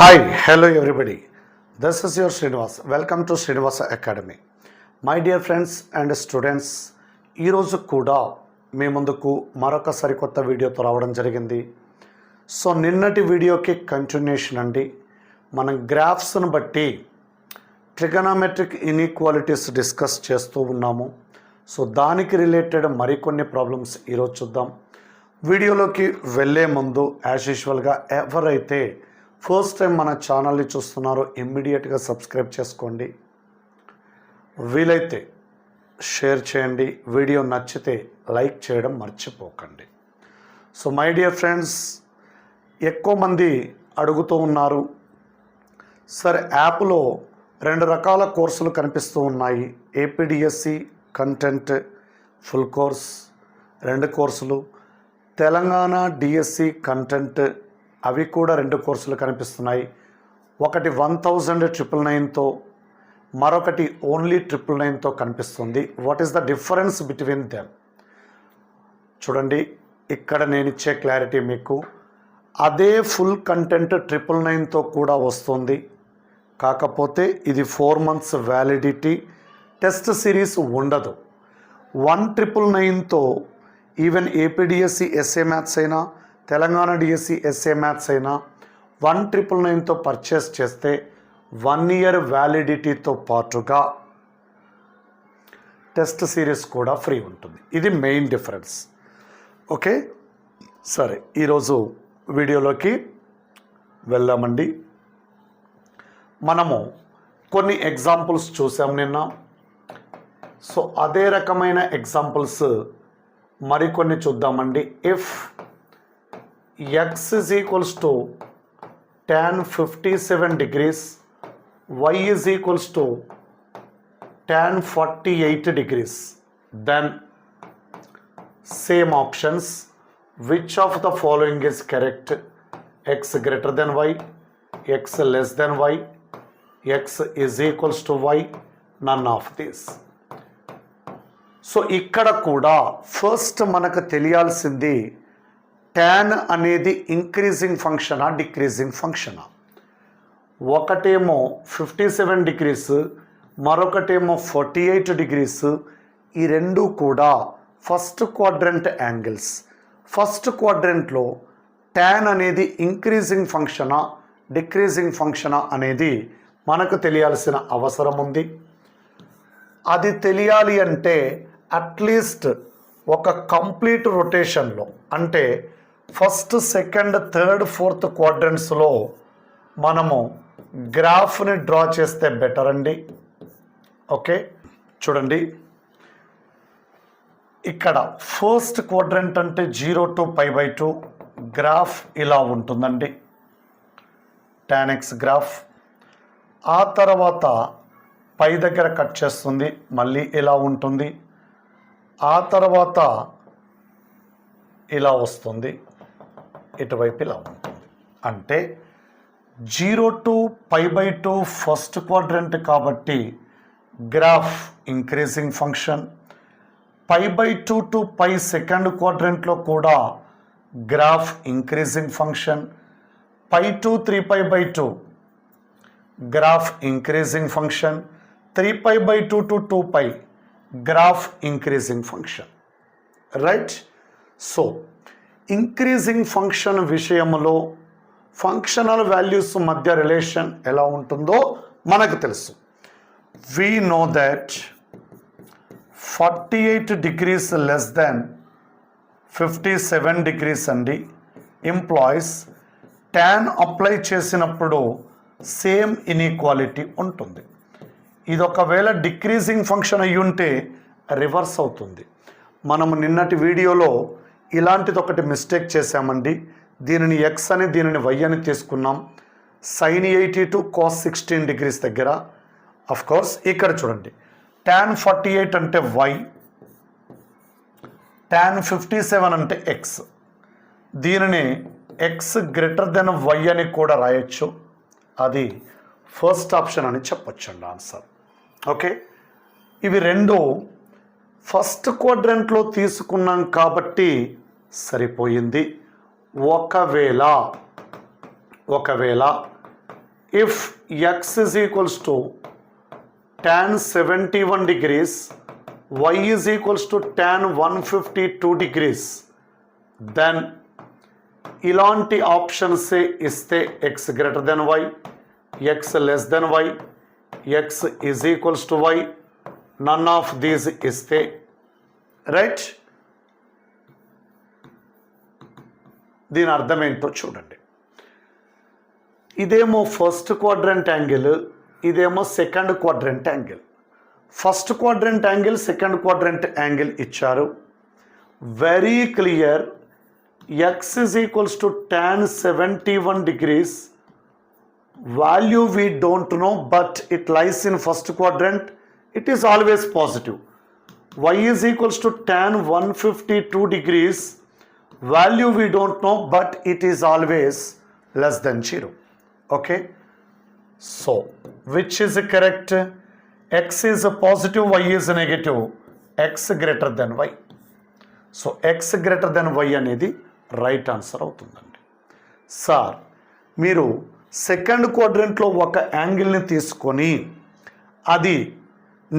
Hi, hello everybody. This is your Srinivas. Welcome to Srinivasa Academy. My dear friends and students, ఈరోజు కూడా మీ ముందుకు మరొక సరికొత్త వీడియోతో రావడం జరిగింది. సో నిన్నటి వీడియోకి కంటిన్యూషన్ అండి. మనం గ్రాఫ్స్ను బట్టి ట్రిగనామెట్రిక్ ఇన్ఈక్వాలిటీస్ డిస్కస్ చేస్తూ ఉన్నాము. సో దానికి రిలేటెడ్ మరికొన్ని ప్రాబ్లమ్స్ ఈరోజు చూద్దాం. వీడియోలోకి వెళ్ళే ముందు యాజ్ యూజువల్గా ఎవరైతే ఫస్ట్ టైం మన ఛానల్ని చూస్తున్నారో ఇమ్మీడియట్గా సబ్స్క్రైబ్ చేసుకోండి. వీలైతే షేర్ చేయండి. వీడియో నచ్చితే లైక్ చేయడం మర్చిపోకండి. సో మై డియర్ ఫ్రెండ్స్, ఎక్కువ మంది అడుగుతూ ఉన్నారు, సరే యాప్లో 2 రకాల కోర్సులు కనిపిస్తూ ఉన్నాయి. ఏపీడిఎస్సి కంటెంట్ ఫుల్ కోర్స్ 2 కోర్సులు, తెలంగాణ డిఎస్సి కంటెంట్ అవి కూడా 2 కోర్సులు కనిపిస్తున్నాయి. ఒకటి 1000 మరొకటి ఓన్లీ 999తో కనిపిస్తుంది. What is the difference between them? చూడండి, ఇక్కడ నేను ఇచ్చే క్లారిటీ మీకు అదే ఫుల్ కంటెంట్ 999తో కూడా వస్తుంది. కాకపోతే ఇది 4 months వ్యాలిడిటీ, టెస్ట్ సిరీస్ ఉండదు. 1999తో ఈవెన్ ఏపీడిఎస్సి ఎస్ఏ మ్యాథ్స్ అయినా తెలంగాణ డిఎస్సి ఎస్ఏ మ్యాథ్స్ అయినా 1999తో పర్చేస్ చేస్తే 1 year వ్యాలిడిటీతో పాటుగా టెస్ట్ సిరీస్ కూడా ఫ్రీ ఉంటుంది. ఇది మెయిన్ డిఫరెన్స్. ఓకే, సరే ఈరోజు వీడియోలోకి వెళ్దామండి. మనము కొన్ని ఎగ్జాంపుల్స్ చూసాం నిన్న. సో అదే రకమైన ఎగ్జాంపుల్స్ మరికొన్ని చూద్దామండి. If x is equals to tan 57 degrees, y is equals to tan 48 degrees, then same options, which of the following is correct? X greater than y, x less than y, x is equals to y, none of these. So ఇక్కడ కూడా first మనకు తెలియాల్సింది tan అనేది increasing ఫంక్షనా decreasing ఫంక్షనా? ఒకటేమో 57 degrees, మరొకటేమో 48 degrees. ఈ రెండు కూడా ఫస్ట్ క్వాడ్రంట్ యాంగిల్స్. ఫస్ట్ క్వాడ్రంట్లో ట్యాన్ అనేది ఇంక్రీజింగ్ ఫంక్షనా డిక్రీజింగ్ ఫంక్షనా అనేది మనకు తెలియాల్సిన అవసరం ఉంది. అది తెలియాలి అంటే అట్లీస్ట్ ఒక కంప్లీట్ రొటేషన్లో, అంటే ఫస్ట్, సెకండ్, థర్డ్, ఫోర్త్ క్వాడ్రంట్స్లో మనము గ్రాఫ్ని డ్రా చేస్తే బెటర్ అండి. ఓకే, చూడండి, ఇక్కడ ఫస్ట్ క్వాడ్రంట్ అంటే 0 to π/2 గ్రాఫ్ ఇలా ఉంటుందండి, tan x గ్రాఫ్. ఆ తర్వాత పై దగ్గర కట్ చేస్తుంది, మళ్ళీ ఇలా ఉంటుంది. ఆ తర్వాత ఇలా వస్తుంది, ఇటువైపు ఇలా ఉంటుంది. అంటే 0 to π/2 ఫస్ట్ క్వాడ్రంట్ కాబట్టి graph increasing function. π/2 to π second క్వాడ్రంట్లో కూడా graph increasing function. π to 3π/2 graph increasing function. 3π/2 to 2π graph increasing function. Right? So increasing function విషయంలో ఫంక్షనల్ వాల్యూస్ మధ్య రిలేషన్ ఎలా ఉంటుందో మనకు తెలుసు. We know that 48 degrees less than 57 degrees అండి ఎంప్లాయీస్ ట్యాన్ అప్లై చేసినప్పుడు సేమ్ ఇన్ఈక్వాలిటీ ఉంటుంది. ఇది ఒకవేళ డిక్రీజింగ్ ఫంక్షన్ అయ్యి ఉంటే రివర్స్ అవుతుంది. మనము నిన్నటి వీడియోలో ఇలాంటిది ఒకటి మిస్టేక్ చేశామండి. దీనిని x అని దీనిని y అని తీసుకున్నాం. sin 80 to cos 16 degrees దగ్గర. అఫ్ కోర్స్ ఇక్కడ చూడండి, tan 48 అంటే y, tan 57 అంటే x. దీనిని x గ్రేటర్ దెన్ y అని కూడా రాయొచ్చు. అది ఫస్ట్ ఆప్షన్ అని చెప్పొచ్చండి ఆన్సర్. ఓకే, ఇవి రెండు ఫస్ట్ క్వాడ్రంట్లో తీసుకున్నాం కాబట్టి సరిపోయింది. ఒకవేళ if x is equals to tan 71 degrees, y is equals to tan 152 degrees, then ఇలాంటి ఆప్షన్స్ ఇస్తే x greater than y, x less than y, x is equals to y, none of these ఇస్తే right. దీని అర్థం ఏంటో చూడండి. ఇదేమో first quadrant angle, ఇదేమో second quadrant angle. First quadrant angle, second quadrant angle ఇచ్చారు. Very clear, x is equals to tan 71 degrees. Value we don't know, but it lies in first quadrant. It is always positive. Y is equals to tan 152 degrees. Value we don't know, but it is always less than 0. Okay. So, which is correct? X is a positive, Y is a negative. X greater than Y. So, X greater than Y అనేది right answer అవుతుందండి. Sir, మీరు second క్వాడ్రంట్లో ఒక యాంగిల్ని తీసుకొని అది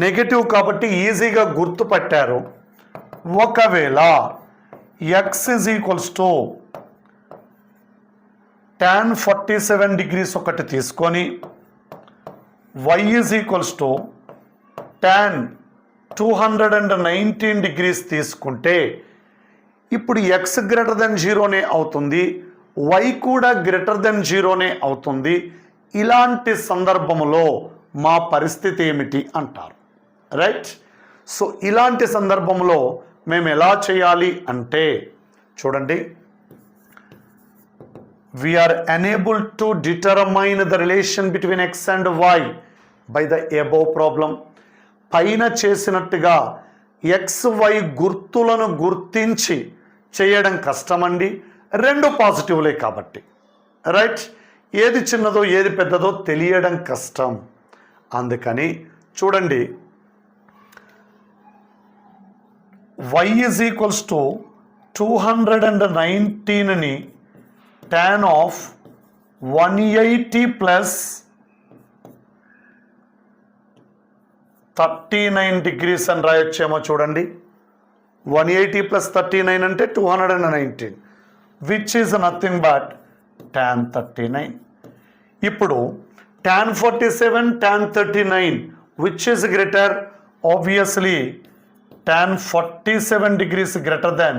negative కాబట్టి ఈజీగా గుర్తుపట్టారు. ఒకవేళ X is equals to tan 47 degrees ఒకటి తీసుకొని y is equals to tan 219 degrees తీసుకుంటే ఇప్పుడు x గ్రేటర్ దెన్ జీరోనే అవుతుంది, y కూడా గ్రేటర్ దెన్ జీరోనే అవుతుంది. ఇలాంటి సందర్భంలో మా పరిస్థితి ఏమిటి అంటారు. రైట్. సో ఇలాంటి సందర్భంలో మేము ఎలా చేయాలి అంటే చూడండి, we are unable to determine the relation between x and y by the above problem. పైన చేసినట్టుగా XY గుర్తులను గుర్తించి చేయడం కష్టమండి. రెండు పాజిటివ్లే కాబట్టి. రైట్. ఏది చిన్నదో ఏది పెద్దదో తెలియడం కష్టం. అందుకని చూడండి, y is equals to 219ని tan of 180 plus 39 degrees అని రాయొచ్చేమో చూడండి. 180 plus 39 అంటే 219, which is nothing but tan 39. ఇప్పుడు tan 47, tan 39, which is greater? Obviously tan 47 degrees greater than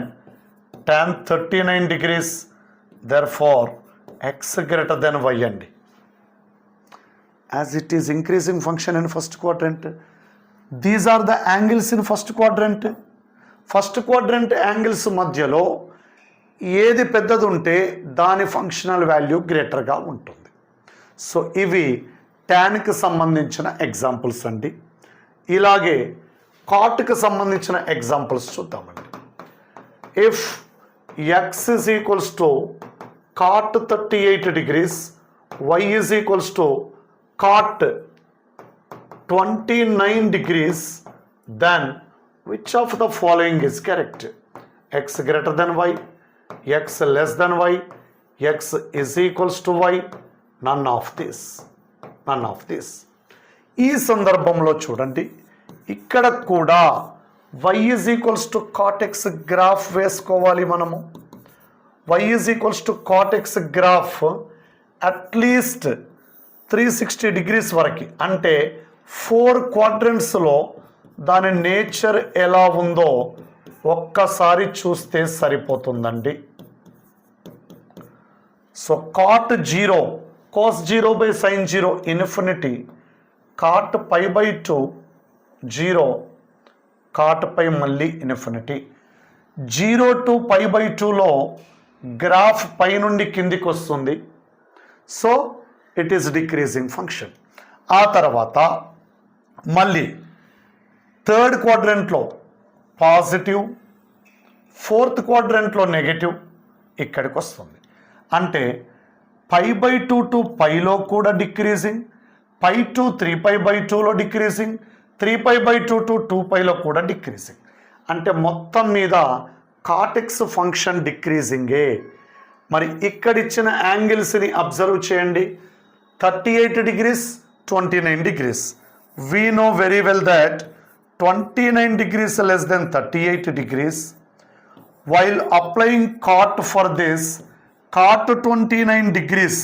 tan 39 degrees. Therefore x greater than y అండి. As it is increasing function in first quadrant, these are the angles in first quadrant. First quadrant angles మధ్యలో ఏది పెద్దది ఉంటే దాని functional value గ్రేటర్గా ఉంటుంది. So ఇవి ట్యాన్కి సంబంధించిన examples అండి. ఇలాగే కాట్కి సంబంధించిన ఎగ్జాంపుల్స్ చూద్దామండి. If x is equals to cot 38 degrees, y is equals to cot 29 degrees, then which of the following is correct? X greater than y, x less than y, x is equals to y, none of this. ఈ సందర్భంలో చూడండి, ఇక్కడ కూడా y is equals to cot x graph వేసుకోవాలి మనము. y is equals to cot x graph at least 360 degrees వరకు, అంటే 4 క్వాడ్రంట్స్లో దాని నేచర్ ఎలా ఉందో ఒక్కసారి చూస్తే సరిపోతుందండి. So cot 0, cos 0 by sin 0 infinity, cot pi by 2 0, cot pi మళ్ళీ ఇన్ఫినిటీ. 0 to pi by 2లో గ్రాఫ్ పై నుండి కిందికి వస్తుంది. So it is decreasing function. ఆ తర్వాత మళ్ళీ థర్డ్ క్వాడ్రంట్లో పాజిటివ్, ఫోర్త్ క్వాడ్రంట్లో నెగటివ్ ఇక్కడికి వస్తుంది. అంటే పై బై 2 టు పైలో కూడా డిక్రీజింగ్, పై టు 3π/2లో డిక్రీజింగ్, 3π/2 టు 2πలో కూడా డిక్రీజింగ్. అంటే మొత్తం మీద కాటెక్స్ ఫంక్షన్ డిక్రీజింగే. మరి ఇక్కడ ఇచ్చిన యాంగిల్స్ని అబ్జర్వ్ చేయండి. 38 degrees, 29 degrees. We know very well that 29 degrees less than 38 degrees. While applying cot for this, cot 29 degrees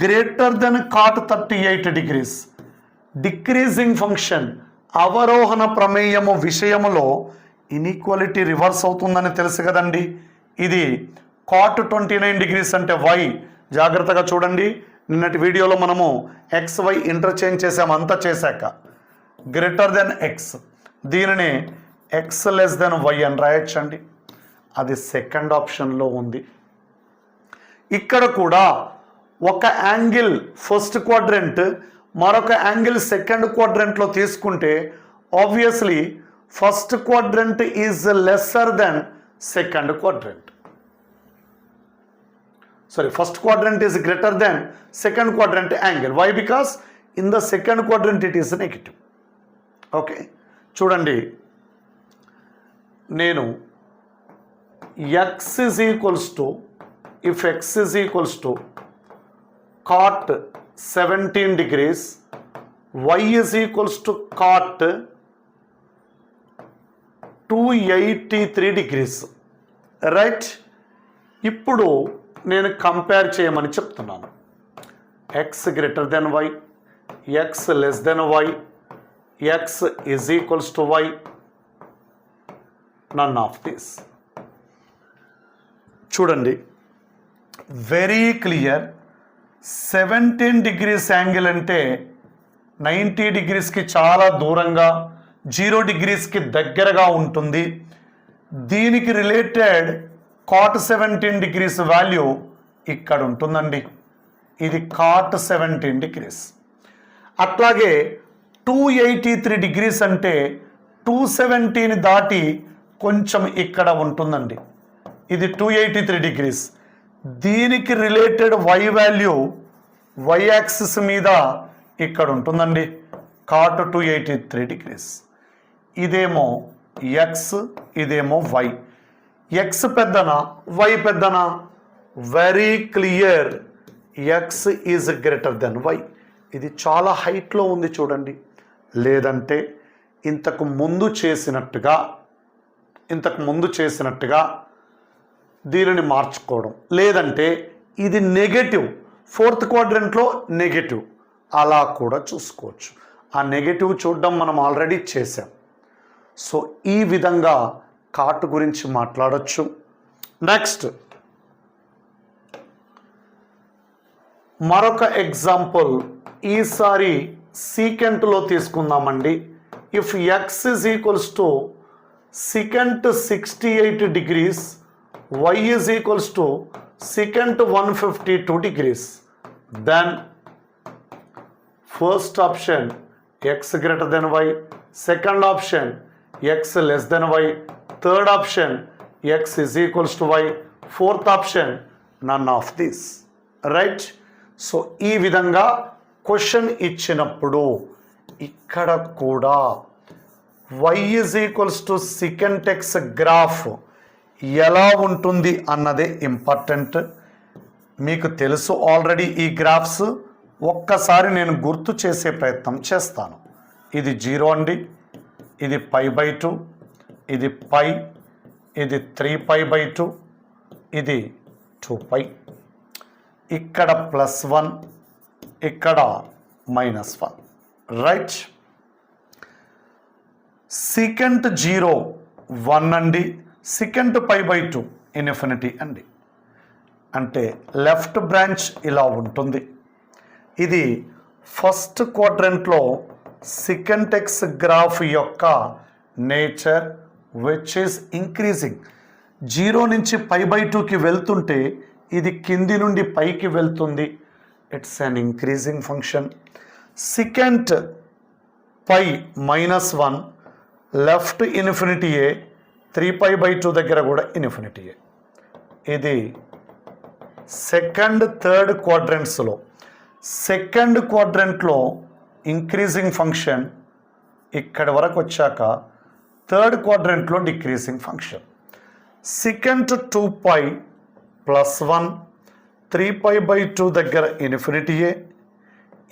greater than cot 38 degrees. Decreasing function అవరోహణ ప్రమేయము విషయములో ఇన్ఈక్వాలిటీ రివర్స్ అవుతుందని తెలుసు కదండి. ఇది కాట్ 29 డిగ్రీస్ అంటే వై. జాగ్రత్తగా చూడండి, నిన్నటి వీడియోలో మనము ఎక్స్ వై ఇంటర్చేంజ్ చేసాము. అంతా చేశాక గ్రేటర్ దెన్ ఎక్స్, దీనిని ఎక్స్ లెస్ దెన్ వై అని రాయొచ్చండి. అది సెకండ్ ఆప్షన్లో ఉంది. ఇక్కడ కూడా ఒక యాంగిల్ ఫస్ట్ క్వాడ్రంట్, మరొక యాంగిల్ సెకండ్ క్వాడ్రంట్లో తీసుకుంటే obviously first quadrant is lesser than second quadrant. Sorry, first quadrant is greater than second quadrant angle. Why? Because in the second quadrant it is negative. Okay, చూడండి, నేను x is equals to, if x is equals to cot 17 degrees, y is equals to cot 283 degrees, right? ఇప్పుడు నేను compare చేయమని చెప్తున్నాను. X greater than Y, X less than Y, X is equals to Y, none of this. చూడండి, very clear. 17 degrees angle అంటే 90 డిగ్రీస్కి చాలా దూరంగా, 0 డిగ్రీస్కి దగ్గరగా ఉంటుంది. దీనికి రిలేటెడ్ కాట్ 17 డిగ్రీస్ వాల్యూ ఇక్కడ ఉంటుందండి. ఇది కాట్ 17 డిగ్రీస్. అట్లాగే 283 డిగ్రీస్ అంటే 270ని దాటి కొంచెం ఇక్కడ ఉంటుందండి. ఇది 283 డిగ్రీస్. దీనికి related Y value Y axis మీద ఇక్కడ ఉంటుందండి, కాట్ 283 డిగ్రీస్. ఇదేమో ఎక్స్, ఇదేమో వై. ఎక్స్ పెద్దనా, వై పెద్దనా? Very clear, X is greater than Y. ఇది చాలా హైట్లో ఉంది చూడండి. లేదంటే ఇంతకు ముందు చేసినట్టుగా దీనిని మార్చుకోవడం, లేదంటే ఇది నెగటివ్, ఫోర్త్ క్వాడ్రంట్లో నెగటివ్, అలా కూడా చూసుకోవచ్చు. ఆ నెగటివ్ చూడడం మనం ఆల్రెడీ చేసాం. సో ఈ విధంగా కాట్ గురించి మాట్లాడచ్చు. నెక్స్ట్ మరొక ఎగ్జాంపుల్, ఈసారి సీకెంట్లో తీసుకుందామండి. If x is equals to secant 68 degrees, y is equals to secant 152 degrees, then first option x greater than y, second option x less than y, third option x is equals to y, fourth option none of this, right? So ఈ విధంగా question ఇచ్చినప్పుడు ఇక్కడ కూడా y is equals to secant x graph ఎలా ఉంటుంది అన్నదే important. మీకు తెలుసు ఆల్రెడీ ఈ గ్రాఫ్స్. ఒక్కసారి నేను గుర్తు చేసే ప్రయత్నం చేస్తాను. ఇది 0 అండి, ఇది π/2, ఇది π, ఇది 3π/2, ఇది 2π. ఇక్కడ +1, ఇక్కడ -1, రైట్? సెకంట్ 0 1 అండి, సెకంట్ π/2 ఇన్ఫినిటీ అండి. అంటే లెఫ్ట్ బ్రాంచ్ ఇలా ఉంటుంది. ఇది ఫస్ట్ క్వాడ్రంట్లో సెకంట్ ఎక్స్ గ్రాఫ్ యొక్క నేచర్ విచ్ ఈస్ ఇంక్రీజింగ్. 0 నుంచి π/2కి వెళ్తుంటే ఇది కింది నుండి పైకి వెళ్తుంది. It's an increasing function. Secant π -1 left ఇన్ఫినిటీయే, 3π/2 దగ్గర కూడా ఇన్ఫినిటీయే. ఇది సెకండ్ థర్డ్ క్వాడ్రంట్స్లో, సెకండ్ క్వాడ్రంట్లో ఇంక్రీజింగ్ ఫంక్షన్, ఇక్కడి వరకు వచ్చాక థర్డ్ క్వాడ్రంట్లో డిక్రీజింగ్ ఫంక్షన్. సెకంట్ 2π +1 3π/2 దగ్గర ఇన్ఫినిటీయే,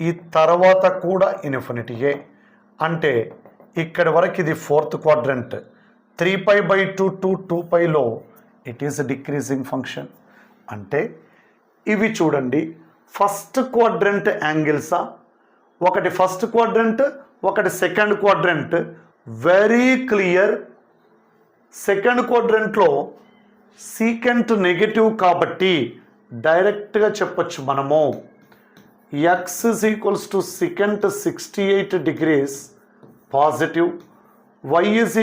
ఈ తర్వాత కూడా ఇన్ఫినిటీయే. అంటే ఇక్కడి వరకు ఇది ఫోర్త్ క్వాడ్రంట్. 3π/2 టు 2πలో ఇట్ ఈస్ డిక్రీజింగ్ ఫంక్షన్. అంటే ఇవి చూడండి ఫస్ట్ క్వాడ్రంట్ యాంగిల్సా, ఒకటి ఫస్ట్ క్వాడ్రంట్ ఒకటి second quadrant. Very clear. Second క్వాడ్రంట్లో సీకెంట్ నెగటివ్ కాబట్టి డైరెక్ట్గా చెప్పొచ్చు మనము x = secant 68 degrees positive, y =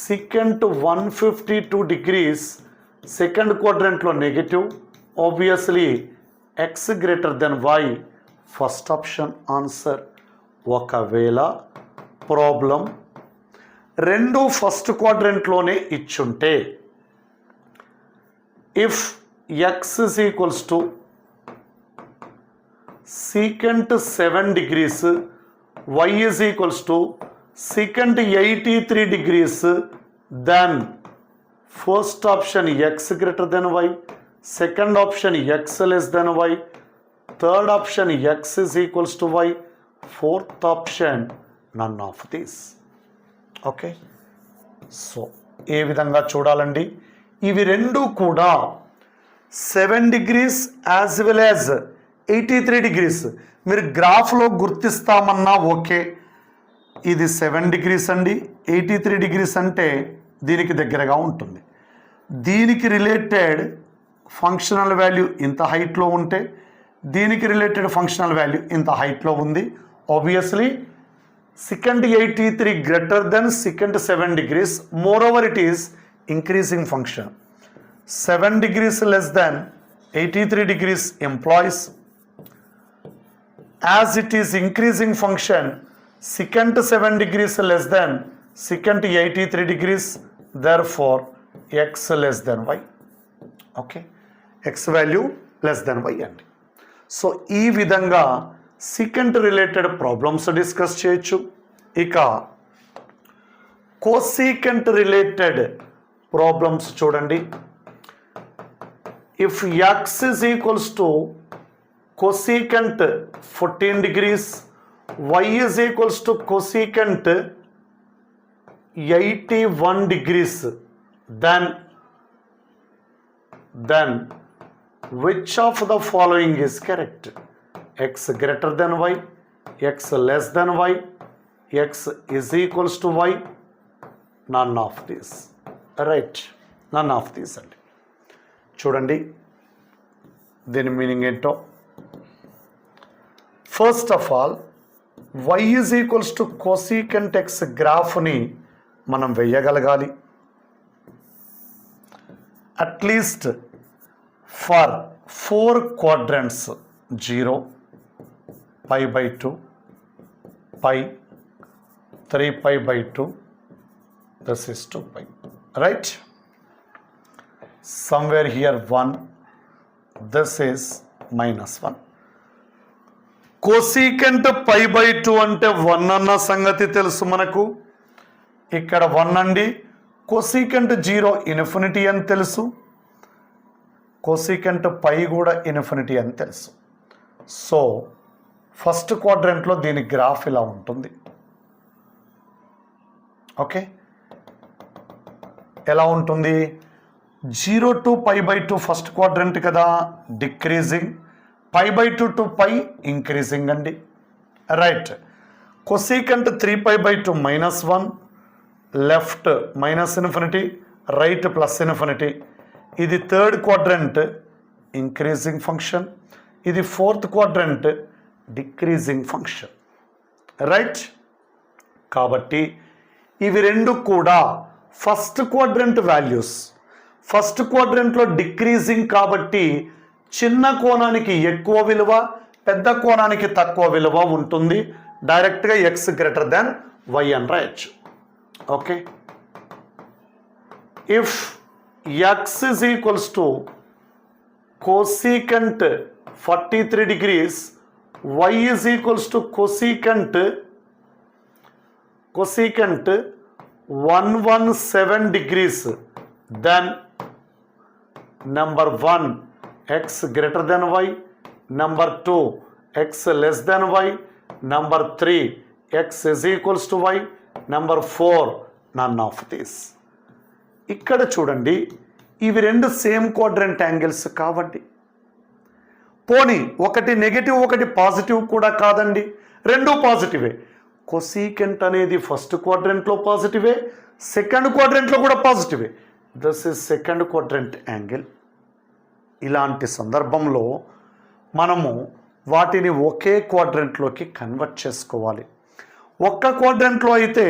secant 152 degrees second క్వాడ్రంట్లో negative. Obviously x > y first option answer. ఒకవేళ ప్రాబ్లం రెండు ఫస్ట్ క్వాడ్రంట్లోనే ఇచ్చుంటే if x = secant 7 degrees, y = secant 83 degrees, then first option x greater y, second option x less than y, third option x is equals to y, fourth option none of these. Okay, so ఏ విధంగా చూడాలండి? ఇవి రెండు కూడా 7 degrees as well as 83 degrees. మీరు గ్రాఫ్లో గుర్తిస్తామన్నా okay, ఇది 7 degrees అండి, 83 degrees అంటే దీనికి దగ్గరగా ఉంటుంది. దీనికి రిలేటెడ్ ఫంక్షనల్ వాల్యూ ఇంత హైట్లో ఉంటే దీనికి రిలేటెడ్ ఫంక్షనల్ వాల్యూ ఇంత హైట్లో ఉంది. Obviously secant 83 greater than secant 7 degrees. Moreover, it is increasing function. 7 degrees less than 83 degrees implies as it is increasing function secant 7 degrees less than secant 83 degrees, therefore x less than y. Okay, x value less than y అండి. So ఈ విధంగా second related problems discuss చేయొచ్చు. ఇక cosecant related problems చూడండి. If x = cosecant 14 degrees, y = cosecant 81 degrees, then which of the following is correct? X greater than y, x less than y, x is equals to y, none of these. Right, none of these అండి. చూడండి దీని meaning ఏంటో. First of all y = cosecant x గ్రాఫ్ని మనం వేయగలగాలి. At least for 4 quadrants 0, π/2, π, 3π/2, this is 2π, right? Somewhere here 1, this is -1. Cosecant π/2 అంటే 1 అన్న సంగతి తెలుసు మనకు. ఇక్కడ 1 అండి. కోసీకెంట్ 0 ఇన్ఫినిటీ అని తెలుసు. కోసీకెంట్ π కూడా ఇన్ఫినిటీ అని తెలుసు. సో ఫస్ట్ క్వాడ్రంట్లో దీని గ్రాఫ్ ఇలా ఉంటుంది. ఓకే, ఎలా ఉంటుంది? 0 to π/2 ఫస్ట్ క్వాడ్రంట్ కదా, డిక్రీజింగ్. π/2 to π ఇంక్రీజింగ్ అండి. Right. Cosecant 3π/2 -1, left -infinity, right +infinity. ఇది థర్డ్ క్వాడ్రంట్ ఇంక్రీజింగ్ ఫంక్షన్, ఇది fourth quadrant decreasing function. Right. కాబట్టి ఇవి రెండు కూడా ఫస్ట్ క్వాడ్రంట్ వాల్యూస్. ఫస్ట్ క్వాడ్రంట్లో డిక్రీజింగ్ కాబట్టి చిన్న కోణానికి ఎక్కువ విలువ, పెద్ద కోణానికి తక్కువ విలువ ఉంటుంది. డైరెక్ట్గా x > y అని రాయొచ్చు. Okay, if x = cosecant 43 degrees, y = cosecant 117 degrees, then number 1 x greater than y, number 2 x less than y, number 3 x is equals to y, number 4 none of this. ఇక్కడ చూడండి, ఇవి రెండు same quadrant angles కావండి. పోనీ ఒకటి negative ఒకటి positive కూడా కాదండి, రెండు పాజిటివే. కొసీకెంట్ అనేది ఫస్ట్ క్వాడ్రంట్లో పాజిటివే, సెకండ్ క్వాడ్రంట్లో కూడా పాజిటివే. This is second quadrant angle. ఇలాంటి సందర్భంలో మనము వాటిని ఒకే క్వాడ్రంట్లోకి కన్వర్ట్ చేసుకోవాలి. ఒక్క క్వాడ్రంట్లో అయితే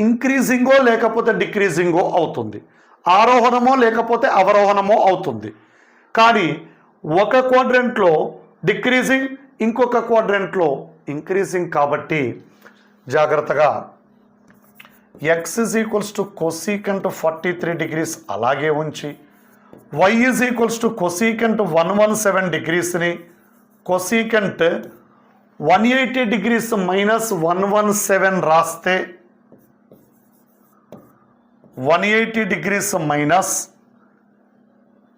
ఇంక్రీజింగో లేకపోతే డిక్రీజింగో అవుతుంది, ఆరోహణమో లేకపోతే అవరోహణమో అవుతుంది. కానీ ఒక క్వాడ్రంట్లో డిక్రీజింగ్, ఇంకొక క్వాడ్రంట్లో ఇంక్రీజింగ్. కాబట్టి జాగ్రత్తగా x is equals to cosecant 43 degrees అలాగే ఉంచి, y is equals to cosecant 117 degreesని cosecant 180 degrees minus 117 రాస్తే 180 degrees minus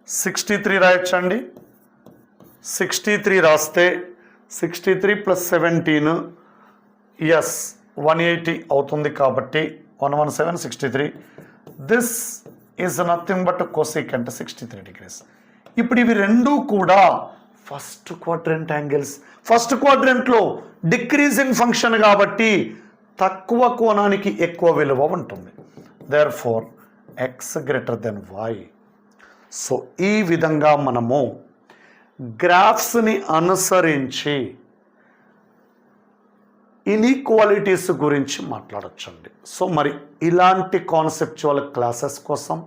63 రాయొచ్చండి. 63 రాస్తే 63 plus 17 ఎస్ 180 అవుతుంది. కాబట్టి 117 63. This is nothing but cosecant 63 degrees. ఇప్పుడు ఇవి రెండు కూడా ఫస్ట్ క్వాడ్రంట్ యాంగిల్స్. ఫస్ట్ క్వాడ్రంట్లో డిక్రీజింగ్ ఫంక్షన్ కాబట్టి తక్కువ కోణానికి ఎక్కువ విలువ ఉంటుంది. Therefore x greater than y. So ఈ విధంగా మనము గ్రాఫ్స్ని అనుసరించి ఇన్ఈక్వాలిటీస్ గురించి మాట్లాడొచ్చండి. సో మరి ఇలాంటి కాన్సెప్చువల్ క్లాసెస్ కోసం,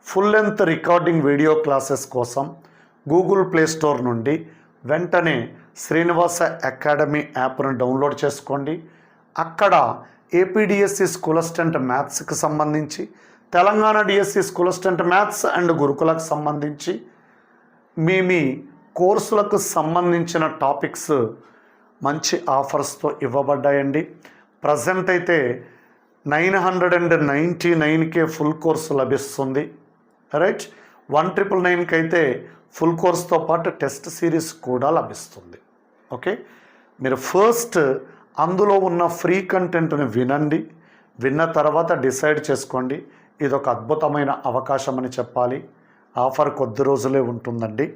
full length recording video classes కోసం గూగుల్ ప్లే స్టోర్ నుండి వెంటనే శ్రీనివాస అకాడమీ యాప్ను డౌన్లోడ్ చేసుకోండి. అక్కడ ఏపీడిఎస్సి స్కూల్ అసిస్టెంట్ మ్యాథ్స్కి సంబంధించి, Telangana DSC school assistant maths and గురుకులకు సంబంధించి మీ కోర్సులకు సంబంధించిన టాపిక్స్ మంచి ఆఫర్స్తో ఇవ్వబడ్డాయండి. ప్రజెంట్ అయితే 999కే ఫుల్ కోర్సు లభిస్తుంది. రైట్, 1999కి అయితే ఫుల్ కోర్స్తో పాటు టెస్ట్ సిరీస్ కూడా లభిస్తుంది. ఓకే, మీరు ఫస్ట్ అందులో ఉన్న ఫ్రీ కంటెంట్ని వినండి. విన్న తర్వాత డిసైడ్ చేసుకోండి. ఇది ఒక అద్భుతమైన అవకాశం అని చెప్పాలి. ఆఫర్ కొద్ది రోజులే ఉంటుందండి.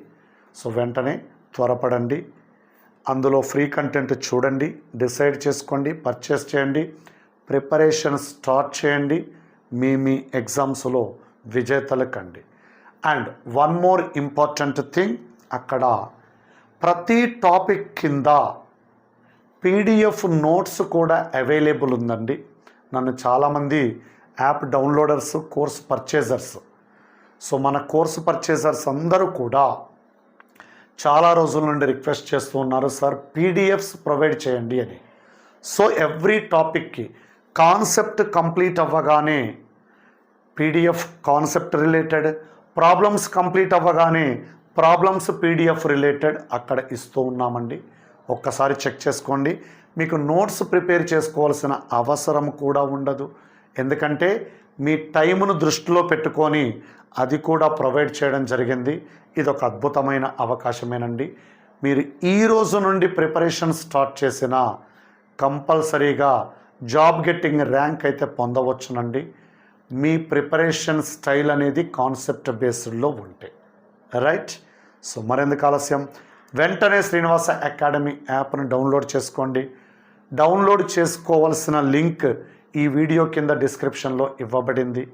సో వెంటనే త్వరపడండి, అందులో ఫ్రీ కంటెంట్ చూడండి, డిసైడ్ చేసుకోండి, పర్చేస్ చేయండి, ప్రిపరేషన్ స్టార్ట్ చేయండి. మీ ఎగ్జామ్స్లో విజేతలు కండి. And one more important thing, అక్కడ ప్రతి టాపిక్ కింద పీడిఎఫ్ నోట్స్ కూడా అవైలబుల్ ఉందండి. నన్ను చాలామంది app downloaders, course purchasers, so మన కోర్సు పర్చేజర్స్ అందరూ కూడా చాలా రోజుల నుండి రిక్వెస్ట్ చేస్తూ ఉన్నారు, సార్ పీడిఎఫ్స్ ప్రొవైడ్ చేయండి అని. సో ఎవ్రీ టాపిక్కి కాన్సెప్ట్ కంప్లీట్ అవ్వగానే PDF concept related, problems complete అవ్వగానే ప్రాబ్లమ్స్ పీడిఎఫ్ రిలేటెడ్ అక్కడ ఇస్తూ ఉన్నామండి. ఒక్కసారి చెక్ చేసుకోండి. మీకు నోట్స్ ప్రిపేర్ చేసుకోవాల్సిన అవసరం కూడా ఉండదు, ఎందుకంటే మీ టైమును దృష్టిలో పెట్టుకొని అది కూడా ప్రొవైడ్ చేయడం జరిగింది. ఇది ఒక అద్భుతమైన అవకాశమేనండి. మీరు ఈ రోజు నుండి ప్రిపరేషన్ స్టార్ట్ చేసిన కంపల్సరీగా జాబ్ గెట్టింగ్ ర్యాంక్ అయితే పొందవచ్చునండి. మీ ప్రిపరేషన్ స్టైల్ అనేది కాన్సెప్ట్ బేస్డ్లో ఉంటే. రైట్, సో మరెందుకు ఆలస్యం, వెంటనే శ్రీనివాస అకాడమీ యాప్ను డౌన్లోడ్ చేసుకోండి. డౌన్లోడ్ చేసుకోవాల్సిన లింక్ ఈ వీడియో కింద డిస్క్రిప్షన్లో ఇవ్వబడింది.